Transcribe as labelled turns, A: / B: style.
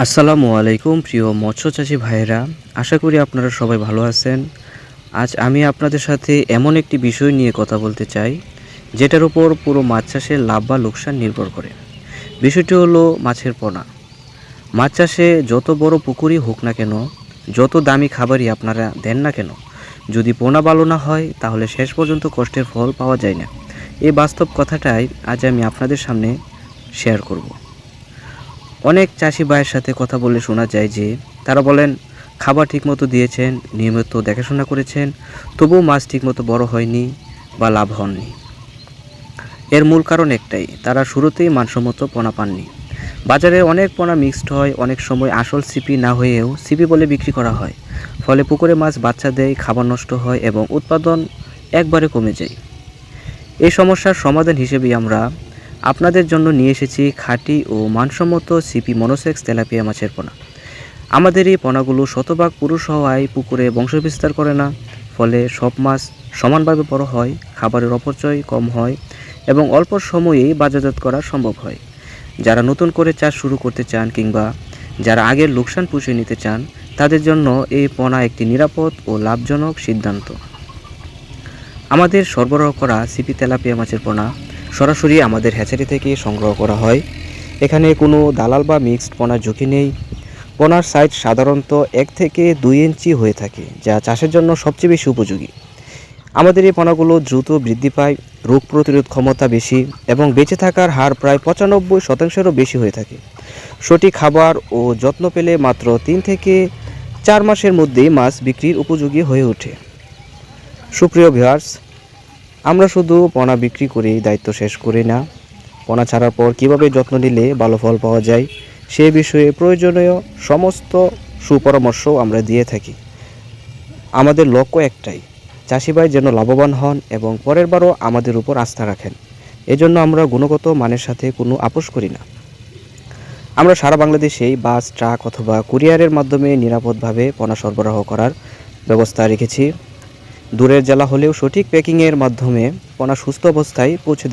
A: আসসালামু আলাইকুম প্রিয় মৎস্য চাষী ভাইয়েরা, আশা করি আপনারা সবাই ভালো আছেন। আজ আমি আপনাদের সাথে এমন একটি বিষয় নিয়ে কথা বলতে চাই, যেটার উপর পুরো মাছ চাষের লাভ বা লোকসান নির্ভর করে। বিষয়টি হলো মাছের পোনা। মাছ চাষে যত বড় পুকুরই হোক না কেন, যত দামি খাবারই আপনারা দেন না কেন, যদি পোনা ভালো না হয় তাহলে শেষ পর্যন্ত কষ্টের ফল পাওয়া যায় না। এই বাস্তব কথাটাই আজ আমি আপনাদের সামনে শেয়ার করব। অনেক চাষি ভাইয়ের সাথে কথা বললে শোনা যায় যে তারা বলেন, খাবার ঠিকমতো দিয়েছেন, নিয়মিত দেখাশোনা করেছেন, তবুও মাছ ঠিকমতো বড় হয়নি বা লাভ হননি। এর মূল কারণ একটাই, তারা শুরুতেই মানসম্মত পোনা পাননি। বাজারে অনেক পোনা মিক্সড হয়, অনেক সময় আসল সিপি না হয়েও সিপি বলে বিক্রি করা হয়। ফলে পুকুরে মাছ বাচ্চা দেয়, খাবার নষ্ট হয় এবং উৎপাদন একবারে কমে যায়। এই সমস্যার সমাধান হিসেবেই আমরা আপনাদের জন্য নিয়ে এসেছি খাঁটি ও মানসম্মত সিপি মনোসেক্স তেলাপিয়া মাছের পোনা। আমাদের এই পোনাগুলো শতভাগ পুরুষ হওয়ায় পুকুরে বংশবিস্তার করে না, ফলে সব মাছ সমানভাবে বড় হয়, খাবারের অপচয় কম হয় এবং অল্প সময়েই বাজারজাত করা সম্ভব হয়। যারা নতুন করে চাষ শুরু করতে চান কিংবা যারা আগের লোকসান পুষিয়ে নিতে চান, তাদের জন্য এই পোনা একটি নিরাপদ ও লাভজনক সিদ্ধান্ত। আমাদের সরবরাহ করা সিপি তেলাপিয়া মাছের পোনা সরাসরি আমাদের হ্যাচারি থেকে সংগ্রহ করা হয়। এখানে কোনো দালাল বা মিক্সড পোনার ঝুঁকি নেই। পোনার সাইজ সাধারণত 1 থেকে 2 ইঞ্চি হয়ে থাকে, যা চাষের জন্য সবচেয়ে বেশি উপযোগী। আমাদের এই পোনাগুলো দ্রুত বৃদ্ধি পায়, রোগ প্রতিরোধ ক্ষমতা বেশি এবং বেঁচে থাকার হার প্রায় 95%-এরও বেশি হয়ে থাকে। সঠিক খাবার ও যত্ন পেলে মাত্র 3 থেকে 4 মাসের মধ্যেই মাছ বিক্রির উপযোগী হয়ে ওঠে। সুপ্রিয় ভিউয়ার্স, আমরা শুধু পোনা বিক্রি করেই দায়িত্ব শেষ করি না, পোনা ছাড়ার পর কীভাবে যত্ন নিলে ভালো ফল পাওয়া যায় সে বিষয়ে প্রয়োজনীয় সমস্ত সুপরামর্শও আমরা দিয়ে থাকি। আমাদের লক্ষ্য একটাই, চাষি ভাই যেন লাভবান হন এবং পরের বারও আমাদের উপর আস্থা রাখেন। এজন্য আমরা গুণগত মানের সাথে কোনো আপোষ করি না। আমরা সারা বাংলাদেশেই বাস, ট্রাক অথবা কুরিয়ারের মাধ্যমে নিরাপদভাবে পোনা সরবরাহ করার ব্যবস্থা রেখেছি। দূরের জেলা হলেও সঠিক প্যাকিংয়ের মাধ্যমে পোনা সুস্থ অবস্থায় পৌঁছে দেওয়া